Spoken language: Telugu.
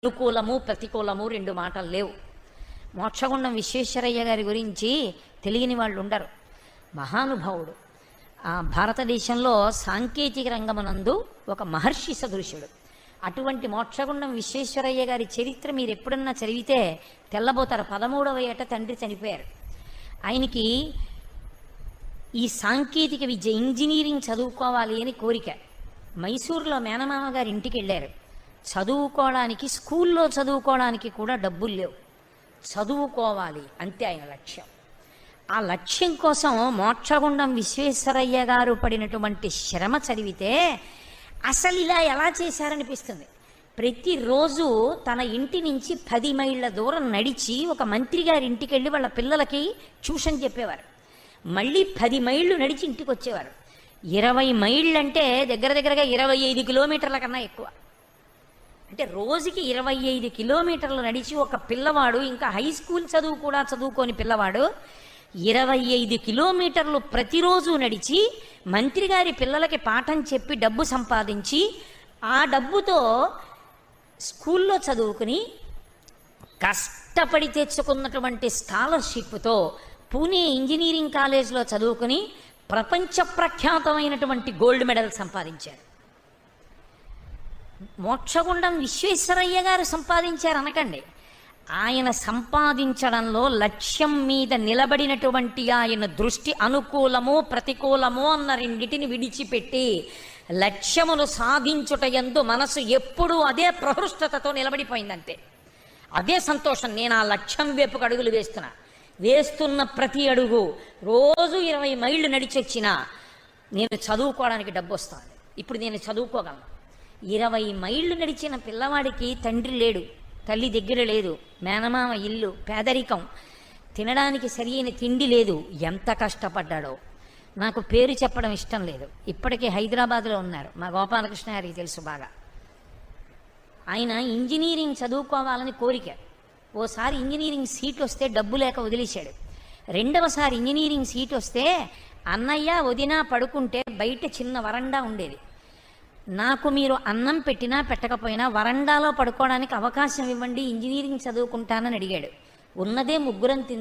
అనుకూలము ప్రతికూలము రెండు మాటలు లేవు. మోక్షగుండం విశ్వేశ్వరయ్య గారి గురించి తెలియని వాళ్ళు ఉండరు. మహానుభావుడు. భారతదేశంలో సాంకేతిక రంగమునందు ఒక మహర్షి సదృశుడు. అటువంటి మోక్షగుండం విశ్వేశ్వరయ్య గారి చరిత్ర మీరు ఎప్పుడన్నా చదివితే తెల్లబోతారు. 13వ ఏట తండ్రి చనిపోయారు. ఆయనకి ఈ సాంకేతిక విద్య ఇంజనీరింగ్ చదువుకోవాలి అని కోరిక. మైసూరులో మేనమామ గారి ఇంటికి వెళ్ళారు. చదువుకోవడానికి, స్కూల్లో చదువుకోవడానికి కూడా డబ్బులు లేవు. చదువుకోవాలి అంతే ఆయన లక్ష్యం. ఆ లక్ష్యం కోసం మోక్షగుండం విశ్వేశ్వరయ్య గారు పడినటువంటి శ్రమ చదివితే అసలు ఇలా ఎలా చేశారనిపిస్తుంది. ప్రతిరోజు తన ఇంటి నుంచి 10 మైళ్ళ దూరం నడిచి ఒక మంత్రి గారి ఇంటికి వెళ్ళి వాళ్ళ పిల్లలకి ట్యూషన్ చెప్పేవారు. మళ్ళీ 10 మైళ్ళు నడిచి ఇంటికి వచ్చేవారు. 20 మైళ్ళు అంటే దగ్గరగా 25 కిలోమీటర్ల కన్నా ఎక్కువ. అంటే రోజుకి 25 కిలోమీటర్లు నడిచి ఒక పిల్లవాడు, ఇంకా హై స్కూల్ చదువు కూడా చదువుకోని పిల్లవాడు 25 కిలోమీటర్లు ప్రతిరోజు నడిచి మంత్రి గారి పిల్లలకి పాఠం చెప్పి డబ్బు సంపాదించి ఆ డబ్బుతో స్కూల్లో చదువుకుని కష్టపడి తెచ్చుకున్నటువంటి స్కాలర్షిప్తో పూణే ఇంజనీరింగ్ కాలేజ్లో చదువుకుని ప్రపంచ ప్రఖ్యాతమైనటువంటి గోల్డ్ మెడల్ సంపాదించారు. మోక్షగుండం విశ్వేశ్వరయ్య గారు సంపాదించారు అనకండి. ఆయన సంపాదించడంలో లక్ష్యం మీద నిలబడినటువంటి ఆయన దృష్టి అనుకూలము ప్రతికూలము అన్న రెండిటిని విడిచిపెట్టి లక్ష్యమును సాధించుటయందు మనసు ఎప్పుడూ అదే ప్రహృష్టతతో నిలబడిపోయిందంతే. అదే సంతోషం. నేను ఆ లక్ష్యం వైపుకు అడుగులు వేస్తున్న ప్రతి అడుగు రోజు 20 మైళ్ళు నడిచొచ్చినా నేను చదువుకోవడానికి డబ్బు వస్తుంది. ఇప్పుడు నేను చదువుకోగలను. 20 మైళ్ళు నడిచిన పిల్లవాడికి తండ్రి లేడు, తల్లి దగ్గర లేదు, మేనమామ ఇల్లు, పేదరికం, తినడానికి సరియైన తిండి లేదు. ఎంత కష్టపడ్డాడో. నాకు పేరు చెప్పడం ఇష్టం లేదు. ఇప్పటికే హైదరాబాద్లో ఉన్నారు. మా గోపాలకృష్ణ గారికి తెలుసు బాగా. ఆయన ఇంజనీరింగ్ చదువుకోవాలని కోరిక. ఓసారి ఇంజనీరింగ్ సీట్ వస్తే డబ్బు లేక వదిలేశాడు. రెండవసారి ఇంజనీరింగ్ సీట్ వస్తే అన్నయ్య వదిన పడుకుంటే బయట చిన్న వరండా ఉండేది. నాకు మీరు అన్నం పెట్టినా పెట్టకపోయినా వరండాలో పడుకోవడానికి అవకాశం ఇవ్వండి, ఇంజనీరింగ్ చదువుకుంటానని అడిగాడు. ఉన్నదే ముగ్గురం